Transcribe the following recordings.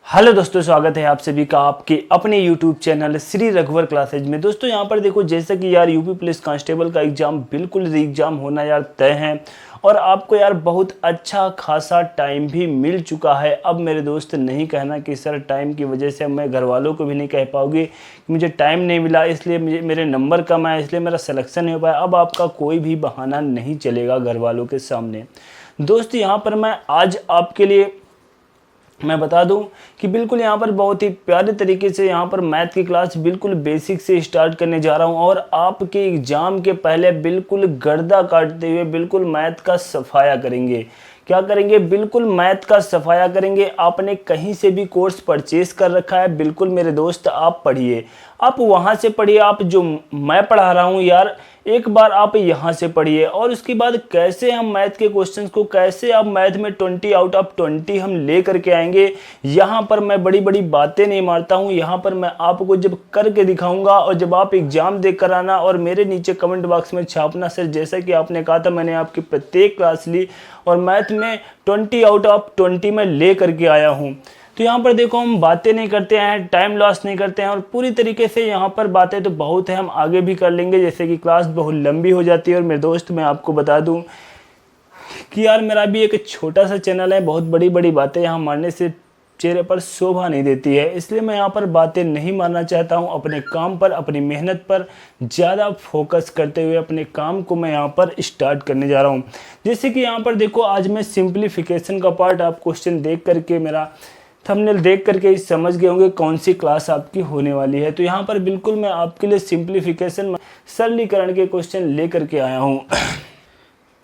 Hello दोस्तों, स्वागत है आप सभी का आपके अपने YouTube चैनल श्री रघुवर क्लासेज में। दोस्तों यहाँ पर देखो, जैसे कि यार यूपी पुलिस कांस्टेबल का एग्ज़ाम बिल्कुल एग्ज़ाम होना यार तय है और आपको यार बहुत अच्छा खासा टाइम भी मिल चुका है। अब मेरे दोस्त नहीं कहना कि सर टाइम की वजह से मैं घर वालों को भी नहीं कह पाऊँगी कि मुझे टाइम नहीं मिला, इसलिए मेरे नंबर कम आए, इसलिए मेरा सिलेक्शन नहीं हो पाया। अब आपका कोई भी बहाना नहीं चलेगा घर वालों के सामने। दोस्त यहाँ पर मैं आज आपके लिए मैं बता दूं कि बिल्कुल यहाँ पर बहुत ही प्यारे तरीके से यहाँ पर मैथ की क्लास बिल्कुल बेसिक से स्टार्ट करने जा रहा हूँ और आपके एग्ज़ाम के पहले बिल्कुल गर्दा काटते हुए बिल्कुल मैथ का सफाया करेंगे। क्या करेंगे? बिल्कुल मैथ का सफाया करेंगे। आपने कहीं से भी कोर्स परचेज कर रखा है, बिल्कुल मेरे दोस्त आप पढ़िए, आप वहाँ से पढ़िए। आप जो मैं पढ़ा रहा हूँ यार, एक बार आप यहाँ से पढ़िए और उसके बाद कैसे हम मैथ के क्वेश्चंस को, कैसे आप मैथ में 20 आउट ऑफ 20 हम ले करके आएंगे। यहाँ पर मैं बड़ी बड़ी बातें नहीं मारता हूँ, यहाँ पर मैं आपको जब करके दिखाऊंगा और जब आप एग्जाम देख कर आना और मेरे नीचे कमेंट बॉक्स में छापना सर जैसा कि आपने कहा था, मैंने आपकी प्रत्येक क्लास ली और मैथ में 20 आउट ऑफ 20 में ले करके आया हूँ। तो यहाँ पर देखो, हम बातें नहीं करते हैं, टाइम लॉस नहीं करते हैं और पूरी तरीके से यहाँ पर बातें तो बहुत है, हम आगे भी कर लेंगे, जैसे कि क्लास बहुत लंबी हो जाती है। और मेरे दोस्त मैं आपको बता दूँ कि यार मेरा भी एक छोटा सा चैनल है, बहुत बड़ी बड़ी बातें यहाँ मारने से चेहरे पर शोभा नहीं देती है, इसलिए मैं यहाँ पर बातें नहीं मारना चाहता हूँ। अपने काम पर, अपनी मेहनत पर ज़्यादा फोकस करते हुए अपने काम को मैं यहाँ पर स्टार्ट करने जा रहा हूँ। जैसे कि यहाँ पर देखो, आज मैं सिंप्लीफिकेशन का पार्ट, आप क्वेश्चन देख करके, मेरा थंबनेल देख करके समझ गए होंगे कौन सी क्लास आपकी होने वाली है। तो यहाँ पर बिल्कुल मैं आपके लिए सिंप्लीफिकेशन, सरलीकरण के क्वेश्चन लेकर के आया हूँ।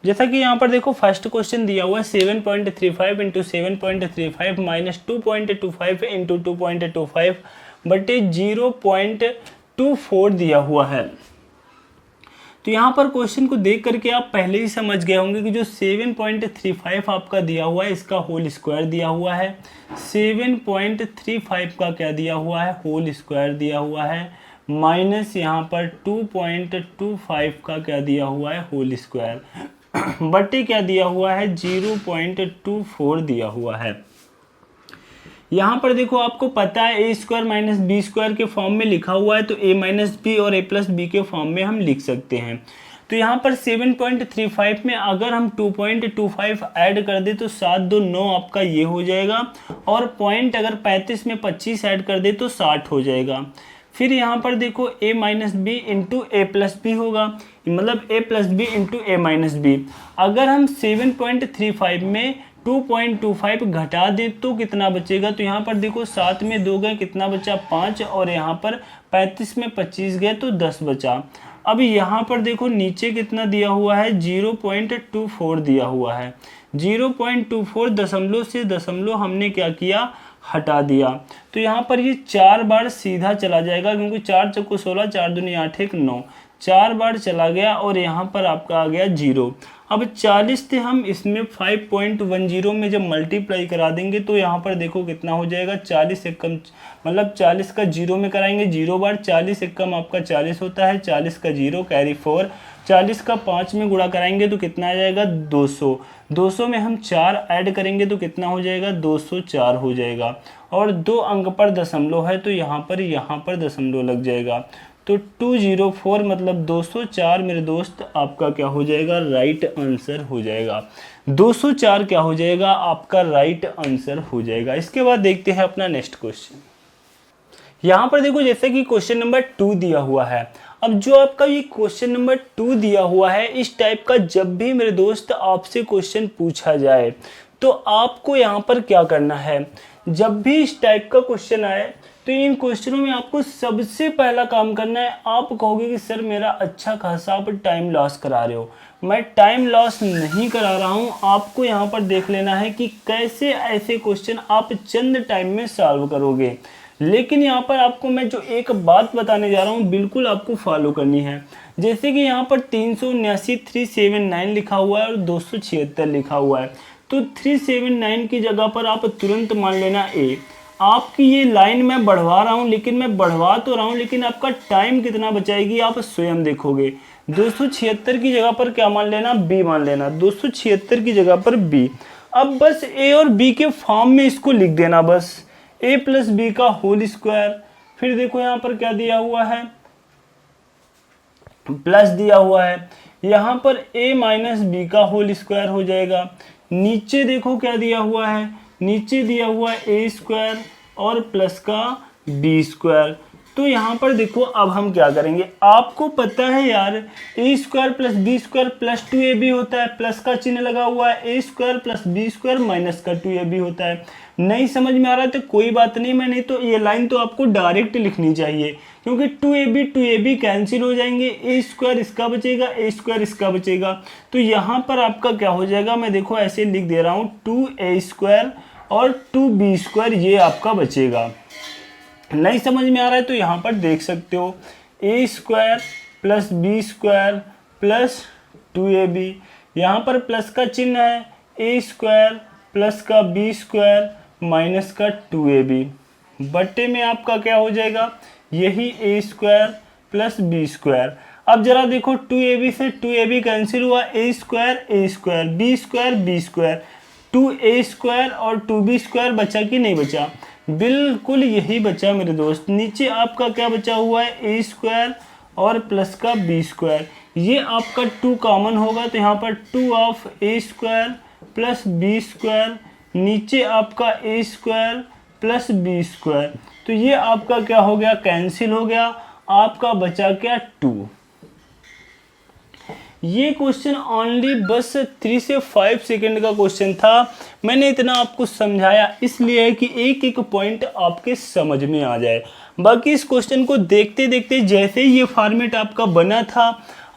जैसा कि यहाँ पर देखो, फर्स्ट क्वेश्चन दिया हुआ है 7.35 इंटू 7.35 माइनस 2.25 इंटू 2.25 बटे 0.24 दिया हुआ है। तो यहाँ पर क्वेश्चन को देख करके आप पहले ही समझ गए होंगे कि जो 7.35 आपका दिया हुआ है, इसका होल स्क्वायर दिया हुआ है। 7.35 का क्या दिया हुआ है? होल स्क्वायर दिया हुआ है, माइनस यहाँ पर 2.25 का क्या दिया हुआ है? होल स्क्वायर बटे क्या दिया हुआ है? 0.24 दिया हुआ है। यहाँ पर देखो, आपको पता है A square minus B square के फॉर्म में लिखा हुआ है, तो ए माइनस बी और ए प्लस बी के फॉर्म में हम लिख सकते हैं। तो यहाँ पर 7.35 में अगर हम 2.25 ऐड कर दे तो 7 2 9 आपका ये हो जाएगा, और पॉइंट अगर 35 में 25 ऐड कर दे तो 60 हो जाएगा। फिर यहाँ पर देखो, a minus B into A plus B होगा, मतलब a plus B into A minus B. अगर हम 7.35 में 2.25 घटा दें तो कितना बचेगा? तो यहाँ पर देखो, 7 में 2 गए, कितना बचा? 5, और यहाँ पर 35 में 25 गए तो 10 बचा। अब यहाँ पर देखो, नीचे कितना दिया हुआ है? 0.24 दिया हुआ है। 0.24 दशमलव से दशमलव हमने क्या किया? हटा दिया। तो यहाँ पर ये 4 बार सीधा चला जाएगा, क्योंकि 4 चौको 16, 4 दूनी 8 1 9, 4 बार चला गया और यहाँ पर आपका आ गया 0। अब 40 से हम इसमें 5.10 में जब मल्टीप्लाई करा देंगे तो यहाँ पर देखो कितना हो जाएगा? 40 एकम, मतलब 40 का 0 में कराएंगे 0 बार, 40 एकम आपका 40 होता है, 40 का 0 कैरी 4, 40 का 5 में गुणा कराएंगे तो कितना आ जाएगा? 200। 200 में हम 4 ऐड करेंगे तो कितना हो जाएगा? 204 हो जाएगा। और 2 अंक पर दशमलव है तो यहाँ पर दशमलव लग जाएगा। तो 204 मतलब 204 मेरे दोस्त आपका क्या हो जाएगा? राइट आंसर हो जाएगा। 204 क्या हो जाएगा? आपका राइट आंसर हो जाएगा। इसके बाद देखते हैं अपना नेक्स्ट क्वेश्चन। यहाँ पर देखो, जैसे कि क्वेश्चन नंबर 2 दिया हुआ है। अब जो आपका ये क्वेश्चन नंबर 2 दिया हुआ है, इस टाइप का जब भी मेरे दोस्त आपसे क्वेश्चन पूछा जाए तो आपको यहाँ पर क्या करना है? जब भी इस टाइप का क्वेश्चन आए तो इन क्वेश्चनों में आपको सबसे पहला काम करना है। आप कहोगे कि सर मेरा अच्छा खासा आप टाइम लॉस करा रहे हो। मैं टाइम लॉस नहीं करा रहा हूँ। आपको यहाँ पर देख लेना है कि कैसे ऐसे क्वेश्चन आप चंद टाइम में सॉल्व करोगे। लेकिन यहाँ पर आपको मैं जो एक बात बताने जा रहा हूँ, बिल्कुल आपको फॉलो करनी है। जैसे कि यहाँ पर 379 379 लिखा हुआ है और 276 लिखा हुआ है, तो 379 की जगह पर आप तुरंत मान लेना ए। आपकी ये लाइन मैं बढ़वा रहा हूँ, लेकिन मैं बढ़वा तो रहा हूँ, लेकिन आपका टाइम कितना बचाएगी आप स्वयं देखोगे। 276 की जगह पर क्या मान लेना? बी मान लेना। 276 की जगह पर बी। अब बस ए और बी के फॉर्म में इसको लिख देना। बस ए प्लस बी का होल स्क्वायर, फिर देखो यहाँ पर क्या दिया हुआ है, प्लस दिया हुआ है, यहाँ पर a माइनस बी का होल स्क्वायर हो जाएगा। नीचे देखो क्या दिया हुआ है, नीचे दिया हुआ है ए स्क्वायर और प्लस का बी स्क्वायर। तो यहाँ पर देखो अब हम क्या करेंगे, आपको पता है यार A square plus B square plus 2ab होता है, प्लस का चिन्ह लगा हुआ है, A square plus B square minus का 2ab होता है। नहीं समझ में आ रहा है तो कोई बात नहीं, मैं नहीं तो ये लाइन तो आपको डायरेक्ट लिखनी चाहिए, क्योंकि 2ab कैंसिल हो जाएंगे, ए स्क्वायर इसका बचेगा, ए स्क्वायर इसका बचेगा। तो यहाँ पर आपका क्या हो जाएगा, मैं देखो ऐसे लिख दे रहा हूँ 2a स्क्वायर और 2b स्क्वायर, ये आपका बचेगा। नहीं समझ में आ रहा है तो यहाँ पर देख सकते हो A square plus B square plus 2ab, यहाँ पर प्लस का चिन्ह है, ए स्क्वायर प्लस का बी स्क्वायर माइनस का 2ab, बट्टे में आपका क्या हो जाएगा, यही A square plus B square. अब जरा देखो 2ab से 2ab कैंसिल हुआ, A square B square 2a square और 2b स्क्वायर बचा कि नहीं बचा, बिल्कुल यही बचा मेरे दोस्त। नीचे आपका क्या बचा हुआ है, ए स्क्वायर और प्लस का बी स्क्वायर, ये आपका 2 कॉमन होगा तो यहाँ पर 2 of A square plus B square, नीचे आपका A square plus B square, तो ये आपका क्या हो गया, कैंसिल हो गया, आपका बचा क्या 2। ये क्वेश्चन ओनली बस 3 से 5 सेकंड का क्वेश्चन था। मैंने इतना आपको समझाया इसलिए कि एक एक पॉइंट आपके समझ में आ जाए। बाकी इस क्वेश्चन को देखते देखते जैसे ही ये फॉर्मेट आपका बना था,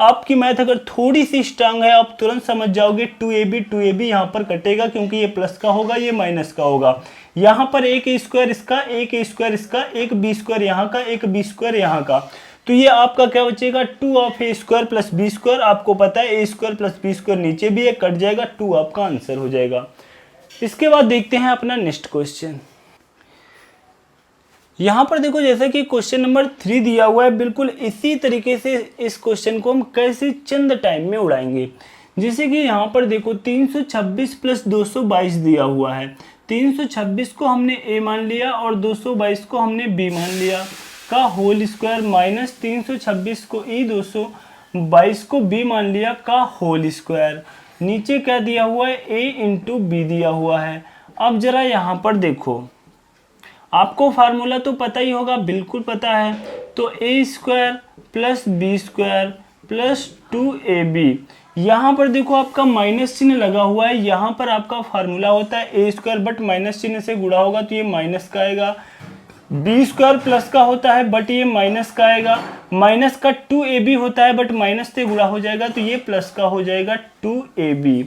आपकी मैथ अगर थोड़ी सी स्ट्रांग है आप तुरंत समझ जाओगे 2ab यहाँ पर कटेगा, क्योंकि ये प्लस का होगा ये माइनस का होगा। यहाँ पर एक ए स्क्वायर इसका, एक ए स्क्वायर इसका, एक बी स्क्वायर यहाँ का, एक बी स्क्वायर यहाँ का, तो ये आपका क्या बचेगा 2 of A square plus B square. आपको पता है A square plus B square नीचे भी है, कट जाएगा, 2 आपका आंसर हो जाएगा। इसके बाद देखते हैं अपना नेक्स्ट क्वेश्चन। यहाँ पर देखो जैसा कि क्वेश्चन नंबर 3 दिया हुआ है, बिल्कुल इसी तरीके से इस क्वेश्चन को हम कैसे चंद टाइम में उड़ाएंगे। जैसे कि यहाँ पर देखो 326 प्लस 222 दिया हुआ है, 326 को हमने a मान लिया और 222 को हमने b मान लिया का होल स्क्वायर माइनस 326 को e 222 को b मान लिया का होल स्क्वायर। नीचे क्या दिया हुआ है, a इंटू बी दिया हुआ है। अब जरा यहाँ पर देखो, आपको फार्मूला तो पता ही होगा, बिल्कुल पता है, तो a square plus B square plus 2ab। यहाँ पर देखो आपका माइनस चिन्ह लगा हुआ है, यहाँ पर आपका फार्मूला होता है a स्क्वायर बट माइनस चिन्ह से गुणा होगा तो ये माइनस का आएगा, बी स्क्वायर प्लस का होता है बट ये माइनस का आएगा, माइनस का 2ab होता है बट माइनस से गुणा हो जाएगा तो ये प्लस का हो जाएगा 2ab।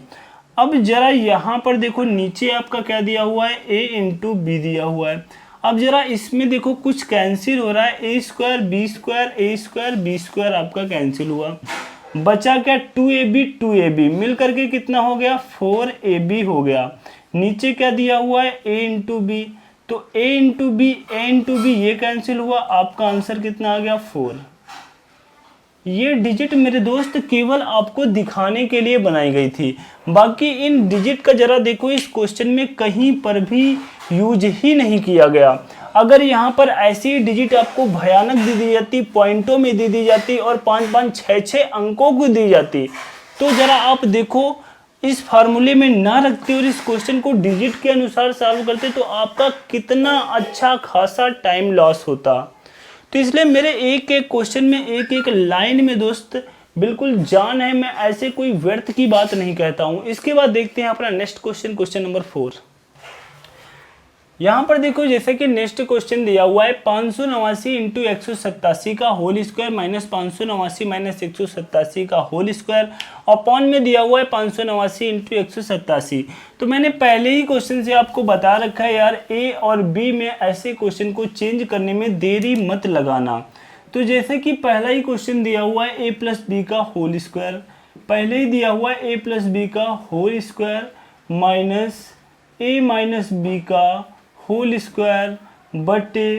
अब जरा यहाँ पर देखो नीचे आपका क्या दिया हुआ है, a इंटू बी दिया हुआ है। अब जरा इसमें देखो कुछ कैंसिल हो रहा है, A square B square, A square B square आपका कैंसिल हुआ, बचा क्या 2ab मिल करके कितना हो गया 4ab हो गया। नीचे क्या दिया हुआ है, a इंटू बी, तो a इंटू बी ये कैंसिल हुआ, आपका आंसर कितना आ गया 4। ये डिजिट मेरे दोस्त केवल आपको दिखाने के लिए बनाई गई थी, बाकी इन डिजिट का जरा देखो इस क्वेश्चन में कहीं पर भी यूज ही नहीं किया गया। अगर यहाँ पर ऐसी डिजिट आपको भयानक दे दी जाती, पॉइंटों में दे दी जाती और 5-5, 6-6 अंकों को दी जाती, तो जरा आप देखो इस फार्मूले में ना रखते और इस क्वेश्चन को डिजिट के अनुसार सॉल्व करते तो आपका कितना अच्छा खासा टाइम लॉस होता। तो इसलिए मेरे एक एक क्वेश्चन में एक एक लाइन में दोस्त बिल्कुल जान है, मैं ऐसे कोई व्यर्थ की बात नहीं कहता हूँ। इसके बाद देखते हैं अपना नेक्स्ट क्वेश्चन, क्वेश्चन नंबर 4। यहाँ पर देखो जैसे कि नेक्स्ट क्वेश्चन दिया हुआ है 589 इंटू 187 का होल स्क्वायर माइनस 589 माइनस 187 का होल स्क्वायर, अपॉन में दिया हुआ है 589 इंटू 187। तो मैंने पहले ही क्वेश्चन से आपको बता रखा है यार, ए और बी में ऐसे क्वेश्चन को चेंज करने में देरी मत लगाना। तो जैसे कि पहला ही क्वेश्चन दिया हुआ है ए प्लस बी का होल स्क्वायर, पहले ही दिया हुआ है ए प्लस बी का होल स्क्वायर माइनस ए माइनस बी का होल स्क्वायर बटे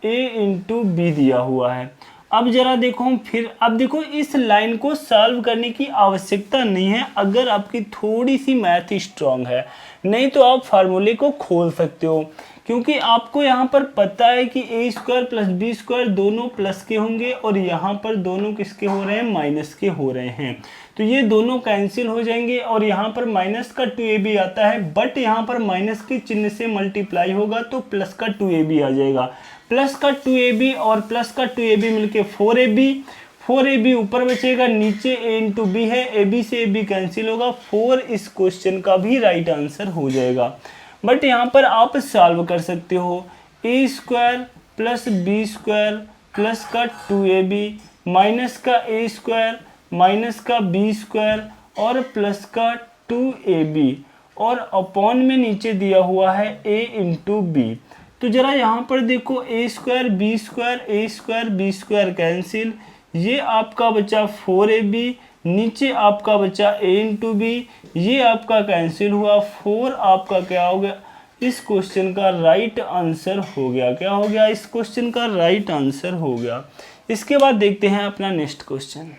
ए इंटू बी दिया हुआ है। अब जरा देखो फिर, अब देखो इस लाइन को सॉल्व करने की आवश्यकता नहीं है अगर आपकी थोड़ी सी मैथ स्ट्रांग है, नहीं तो आप फार्मूले को खोल सकते हो। क्योंकि आपको यहाँ पर पता है कि ए स्क्वायर प्लस बी स्क्वायर दोनों प्लस के होंगे और यहाँ पर दोनों किसके हो रहे हैं, माइनस के हो रहे हैं। तो ये दोनों कैंसिल हो जाएंगे और यहाँ पर माइनस का 2ab आता है, बट यहाँ पर माइनस के चिन्ह से मल्टीप्लाई होगा तो प्लस का 2ab आ जाएगा। प्लस का 2ab और प्लस का 2ab मिलके 4ab ऊपर बचेगा, नीचे a इंटू बी है, ab से ab कैंसिल होगा, 4 इस क्वेश्चन का भी राइट आंसर हो जाएगा। बट यहाँ पर आप सॉल्व कर सकते हो, A square plus B square plus का 2ab माइनस का ए स्क्वायर माइनस का बी स्क्वायर और प्लस का 2ab और अपॉन में नीचे दिया हुआ है a इंटू बी। तो जरा यहाँ पर देखो, ए स्क्वायर बी स्क्वायर कैंसिल, ये आपका बचा 4ab, नीचे आपका बचा a इंटू बी, ये आपका कैंसिल हुआ, 4 आपका क्या हो गया, इस क्वेश्चन का राइट आंसर हो गया। क्या हो गया, इस क्वेश्चन का राइट आंसर हो गया। इसके बाद देखते हैं अपना नेक्स्ट क्वेश्चन।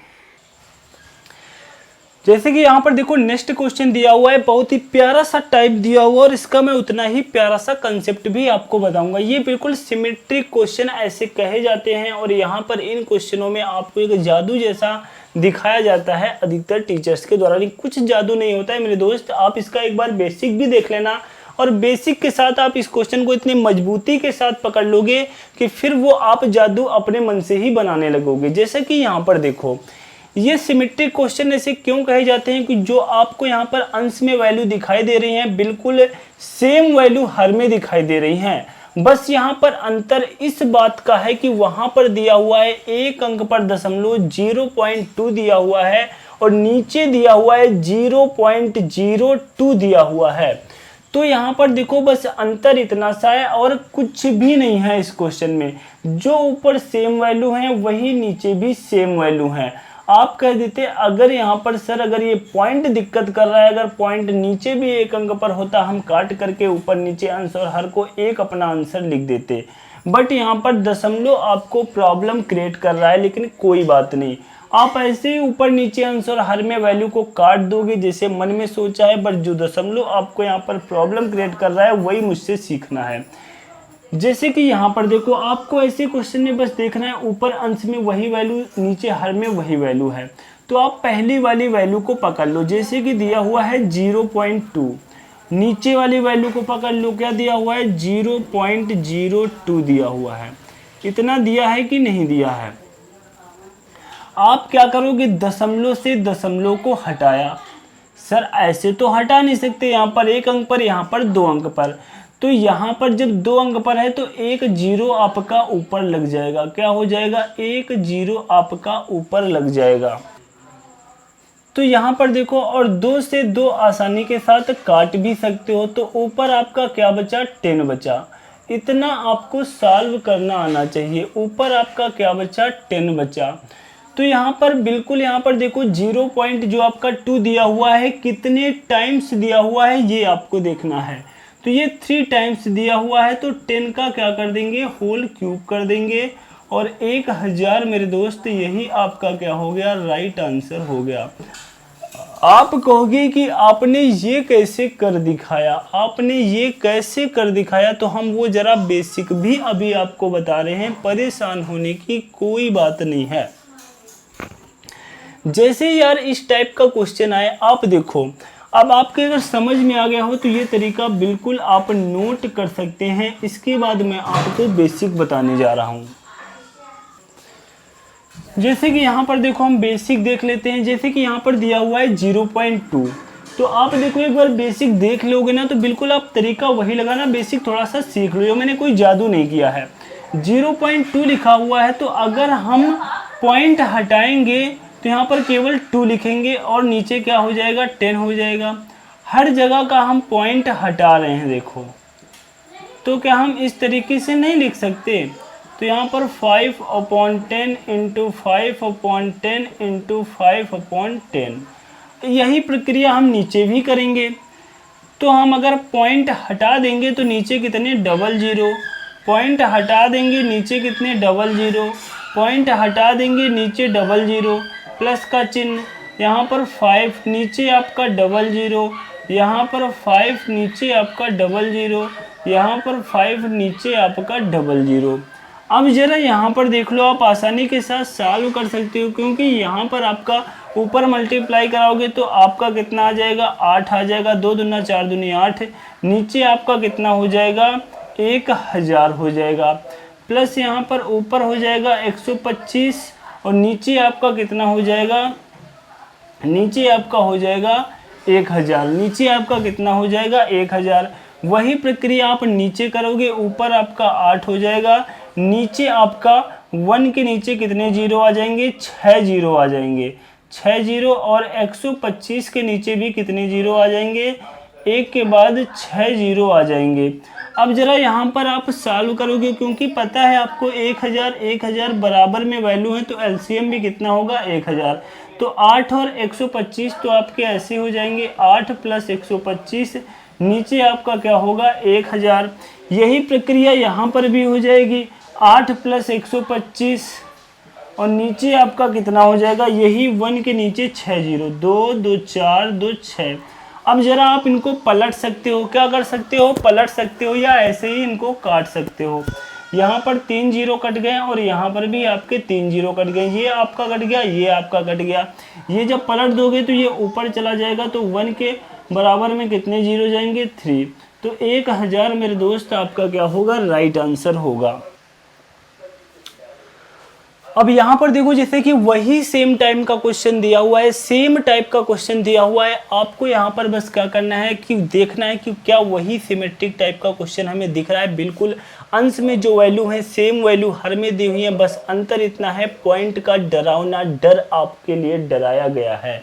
जैसे कि यहाँ पर देखो नेक्स्ट क्वेश्चन दिया हुआ है, बहुत ही प्यारा सा टाइप दिया हुआ और इसका मैं उतना ही प्यारा सा कंसेप्ट भी आपको बताऊंगा। ये बिल्कुल सिमेट्रिक क्वेश्चन ऐसे कहे जाते हैं और यहाँ पर इन क्वेश्चनों में आपको एक जादू जैसा दिखाया जाता है अधिकतर टीचर्स के द्वारा। कुछ जादू नहीं होता है मेरे दोस्त, आप इसका एक बार बेसिक भी देख लेना और बेसिक के साथ आप इस क्वेश्चन को इतनी मजबूती के साथ पकड़ लोगे कि फिर वो आप जादू अपने मन से ही बनाने लगोगे। जैसे कि यहाँ पर देखो, ये सिमेट्रिक क्वेश्चन ऐसे क्यों कहे जाते हैं कि जो आपको यहाँ पर अंश में वैल्यू दिखाई दे रही हैं बिल्कुल सेम वैल्यू हर में दिखाई दे रही हैं। बस यहाँ पर अंतर इस बात का है कि वहाँ पर दिया हुआ है एक अंक पर दशमलव 0.2 दिया हुआ है और नीचे दिया हुआ है 0.02 दिया हुआ है। तो यहाँ पर देखो बस अंतर इतना सा है और कुछ भी नहीं है इस क्वेश्चन में। जो ऊपर सेम वैल्यू है वही नीचे भी सेम वैल्यू है। आप कह देते अगर यहाँ पर सर अगर ये पॉइंट दिक्कत कर रहा है, अगर पॉइंट नीचे भी एक अंक पर होता हम काट करके ऊपर नीचे अंश और हर को एक अपना आंसर लिख देते। बट यहाँ पर दशमलव आपको प्रॉब्लम क्रिएट कर रहा है, लेकिन कोई बात नहीं, आप ऐसे ही ऊपर नीचे अंश और हर में वैल्यू को काट दोगे जैसे मन में सोचा है। बट जो दशमलव आपको यहाँ पर प्रॉब्लम क्रिएट कर रहा है वही मुझसे सीखना है। जैसे कि यहाँ पर देखो, आपको ऐसे क्वेश्चन में बस देखना है ऊपर अंश में वही वैल्यू, नीचे हर में वही वैल्यू है। तो आप पहली वाली वैल्यू को पकड़ लो, जैसे कि दिया हुआ है 0.2, नीचे वाली वैल्यू को पकड़ लो, क्या दिया हुआ है 0.02 दिया हुआ है। इतना दिया है कि नहीं दिया है। आप क्या करोगे, दशमलव से दशमलव को हटाया। सर ऐसे तो हटा नहीं सकते, यहाँ पर एक अंक पर, यहाँ पर 2 अंक पर। तो यहाँ पर जब 2 अंक पर है तो एक 0 आपका ऊपर लग जाएगा। क्या हो जाएगा, एक 0 आपका ऊपर लग जाएगा। तो यहाँ पर देखो, और 2 से 2 आसानी के साथ काट भी सकते हो। तो ऊपर आपका क्या बचा, 10 बचा। इतना आपको सॉल्व करना आना चाहिए। ऊपर आपका क्या बचा, 10 बचा। तो यहाँ पर बिल्कुल, यहाँ पर देखो 0 पॉइंट जो आपका 2 दिया हुआ है कितने टाइम्स दिया हुआ है ये आपको देखना है। तो ये 3 टाइम्स दिया हुआ है, तो 10 का क्या कर देंगे, होल क्यूब कर देंगे और 1000 मेरे दोस्त, यही आपका क्या हो गया, राइट आंसर हो गया। आप कहोगे कि आपने ये कैसे कर दिखाया, आपने ये कैसे कर दिखाया, तो हम वो जरा बेसिक भी अभी आपको बता रहे हैं। परेशान होने की कोई बात नहीं है। जैसे यार इस टाइप का क्वेश्चन आए, आप देखो, अब आपके अगर समझ में आ गया हो तो ये तरीका बिल्कुल आप नोट कर सकते हैं। इसके बाद मैं आपको बेसिक बताने जा रहा हूँ। जैसे कि यहाँ पर देखो, हम बेसिक देख लेते हैं। जैसे कि यहाँ पर दिया हुआ है 0.2, तो आप देखो एक बार बेसिक देख लोगे ना तो बिल्कुल आप तरीका वही लगाना, बेसिक थोड़ा सा सीख लो। मैंने कोई जादू नहीं किया है। 0.2 लिखा हुआ है, तो अगर हम पॉइंट हटाएंगे तो यहाँ पर केवल 2 लिखेंगे और नीचे क्या हो जाएगा, 10 हो जाएगा। हर जगह का हम पॉइंट हटा रहे हैं देखो, तो क्या हम इस तरीके से नहीं लिख सकते। तो यहाँ पर 5/10 इंटू 5/10 इंटू 5/10, यही प्रक्रिया हम नीचे भी करेंगे। तो हम अगर पॉइंट हटा देंगे तो नीचे कितने, 00, पॉइंट हटा देंगे नीचे कितने, 00, पॉइंट हटा देंगे नीचे 00, प्लस का चिन्ह, यहाँ पर 5, नीचे आपका 00, यहाँ पर 5, नीचे आपका 00, यहाँ पर 5 नीचे आपका 00। अब जरा यहाँ पर देख लो, आप आसानी के साथ सॉल्व कर सकते हो, क्योंकि यहाँ पर आपका ऊपर मल्टीप्लाई कराओगे तो आपका कितना आ जाएगा, 8 आ जाएगा, 2 दूना 4 दूनी 8, नीचे आपका कितना हो जाएगा, 1000 हो जाएगा, प्लस यहाँ पर ऊपर हो जाएगा 125 और नीचे आपका कितना हो जाएगा, नीचे आपका हो जाएगा 1000, नीचे आपका कितना हो जाएगा 1000। वही प्रक्रिया आप नीचे करोगे, ऊपर आपका 8 हो जाएगा, नीचे आपका 1 के नीचे कितने जीरो आ जाएंगे, 6 जीरो आ जाएंगे, 6 जीरो, और 125 के नीचे भी कितने जीरो आ जाएंगे, एक के बाद 6 जीरो आ जाएंगे। अब जरा यहाँ पर आप सॉल्व करोगे, क्योंकि पता है आपको 1000 बराबर में वैल्यू है, तो एलसीएम भी कितना होगा, 1000। तो 8 और 125 तो आपके ऐसे हो जाएंगे, 8 प्लस 125, नीचे आपका क्या होगा, 1000। यही प्रक्रिया यहाँ पर भी हो जाएगी, 8 प्लस 125 और नीचे आपका कितना हो जाएगा, यही 1 के नीचे 6 जीरो, 2 2 4 2 6। अब जरा आप इनको पलट सकते हो, क्या कर सकते हो, पलट सकते हो, या ऐसे ही इनको काट सकते हो। यहाँ पर 3 जीरो कट गए और यहाँ पर भी आपके 3 जीरो कट गए, ये आपका कट गया, ये आपका कट गया। ये जब पलट दोगे तो ये ऊपर चला जाएगा, तो 1 के बराबर में कितने जीरो जाएंगे, 3। तो 1000 मेरे दोस्त आपका क्या होगा, राइट आंसर होगा। अब यहाँ पर देखो, जैसे कि वही सेम टाइम का क्वेश्चन दिया हुआ है, सेम टाइप का क्वेश्चन दिया हुआ है, आपको यहाँ पर बस क्या करना है कि देखना है कि क्या वही सिमेट्रिक टाइप का क्वेश्चन हमें दिख रहा है। बिल्कुल अंश में जो वैल्यू है सेम वैल्यू हर में दी हुई है, बस अंतर इतना है पॉइंट का डरावना डर आपके लिए डराया गया है।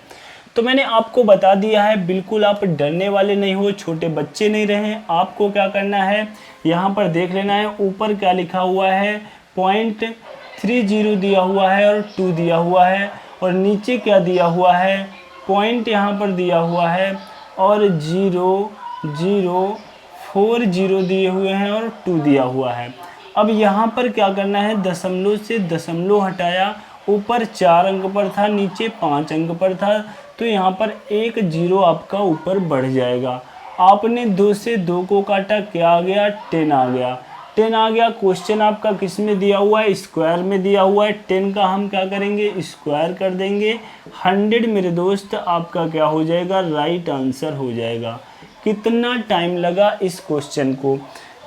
तो मैंने आपको बता दिया है, बिल्कुल आप डरने वाले नहीं हो, छोटे बच्चे नहीं रहे। आपको क्या करना है, यहाँ पर देख लेना है ऊपर क्या लिखा हुआ है, 0.30 दिया हुआ है और 2 दिया हुआ है, और नीचे क्या दिया हुआ है, पॉइंट यहाँ पर दिया हुआ है और 0.040 दिए हुए हैं और 2 दिया हुआ है। अब यहाँ पर क्या करना है, दशमलव से दशमलव हटाया, ऊपर 4 अंक पर था, नीचे 5 अंक पर था, तो यहाँ पर 1 जीरो आपका ऊपर बढ़ जाएगा। आपने 2 से 2 को काटा, क्या आ गया, 10 आ गया, 10 आ गया। क्वेश्चन आपका किस में दिया हुआ है, स्क्वायर में दिया हुआ है। 10 का हम क्या करेंगे, स्क्वायर कर देंगे। 100 मेरे दोस्त आपका क्या हो जाएगा, राइट आंसर हो जाएगा। कितना टाइम लगा इस क्वेश्चन को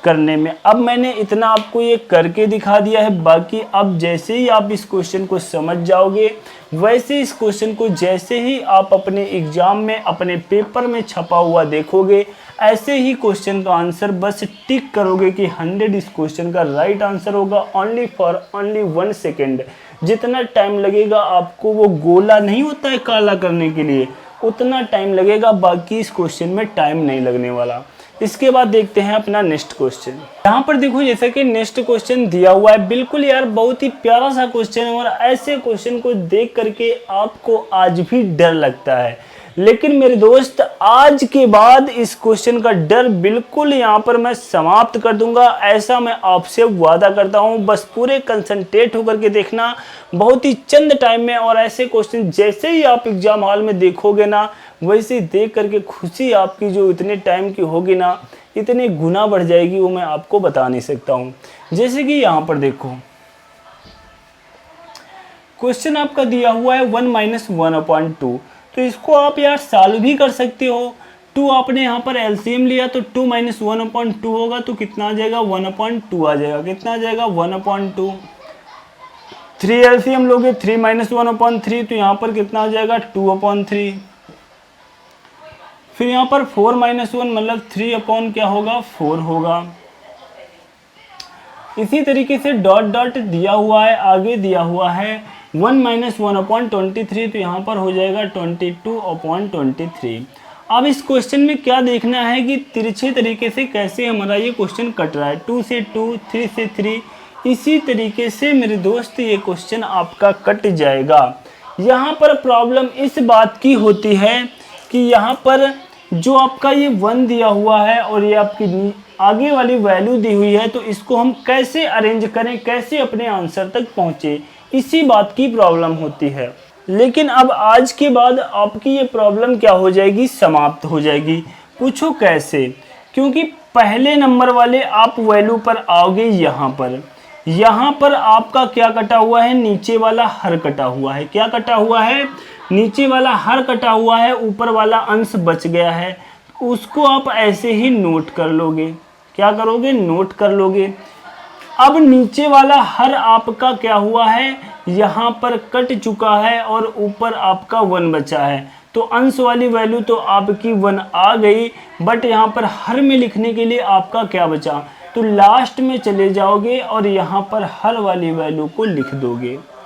करने में, अब मैंने इतना आपको ये करके दिखा दिया है। बाकी अब जैसे ही आप इस क्वेश्चन को समझ जाओगे, वैसे इस क्वेश्चन को जैसे ही आप अपने एग्जाम में, अपने पेपर में छपा हुआ देखोगे, ऐसे ही क्वेश्चन का आंसर बस टिक करोगे कि 100 इस क्वेश्चन का राइट आंसर होगा। ओनली 1 सेकेंड जितना टाइम लगेगा आपको, वो गोला नहीं होता है काला करने के लिए, उतना टाइम लगेगा। बाकी इस क्वेश्चन में टाइम नहीं लगने वाला। इसके बाद देखते हैं अपना नेक्स्ट क्वेश्चन। यहाँ पर देखो, जैसे कि नेक्स्ट क्वेश्चन दिया हुआ है, बिल्कुल यार बहुत ही प्यारा सा क्वेश्चन है, और ऐसे क्वेश्चन को देख करके आपको आज भी डर लगता है। लेकिन मेरे दोस्त, आज के बाद इस क्वेश्चन का डर बिल्कुल यहाँ पर मैं समाप्त कर दूंगा, ऐसा मैं आपसे वादा करता हूँ। बस पूरे कंसंट्रेट होकर के देखना, बहुत ही चंद टाइम में। और ऐसे क्वेश्चन जैसे ही आप एग्जाम हॉल में देखोगे ना, वैसे देख करके खुशी आपकी जो इतने टाइम की होगी ना, इतने गुना बढ़ जाएगी, वो मैं आपको बता नहीं सकता हूँ। जैसे कि यहाँ पर देखो, क्वेश्चन आपका दिया हुआ है 1 - 1/2, तो इसको आप यार सॉल्व भी कर सकते हो। 2 आपने यहाँ पर एलसीएम लिया, तो 2 - 1/2 होगा, तो कितना आ जाएगा, 1/2 आ जाएगा। कितना आ जाएगा, 1/2। 3 एलसीएम लोगे, 3 - 1/3, तो यहाँ पर कितना आ जाएगा, 2/3। फिर यहाँ पर 4 - 1 मतलब 3 क्या होगा, 4 होगा। इसी तरीके से डॉट डॉट दिया हुआ है, आगे दिया हुआ है 1 - 1/23, तो यहाँ पर हो जाएगा 22/23। अब इस क्वेश्चन में क्या देखना है कि तिरछे तरीके से कैसे हमारा ये क्वेश्चन कट रहा है, 2 से 2, 3 से 3, इसी तरीके से मेरे दोस्त ये क्वेश्चन आपका कट जाएगा। यहाँ पर प्रॉब्लम इस बात की होती है कि यहाँ पर जो आपका ये 1 दिया हुआ है और ये आपकी आगे वाली वैल्यू दी हुई है, तो इसको हम कैसे अरेंज करें, कैसे अपने आंसर तक पहुँचे, इसी बात की प्रॉब्लम होती है। लेकिन अब आज के बाद आपकी ये प्रॉब्लम क्या हो जाएगी, समाप्त हो जाएगी। पूछो कैसे, क्योंकि पहले नंबर वाले आप वैल्यू पर आओगे यहाँ पर आपका क्या कटा हुआ है, नीचे वाला हर कटा हुआ है। क्या कटा हुआ है, नीचे वाला हर कटा हुआ है, ऊपर वाला अंश बच गया है। उसको आप ऐसे ही नोट कर लोगे। क्या करोगे, नोट कर लोगे। अब नीचे वाला हर आपका क्या हुआ है, यहाँ पर कट चुका है और ऊपर आपका 1 बचा है। तो अंश वाली वैल्यू तो आपकी 1 आ गई, बट यहाँ पर हर में लिखने के लिए आपका क्या बचा, तो लास्ट में चले जाओगे और यहाँ पर हर वाली वैल्यू को लिख दोगे।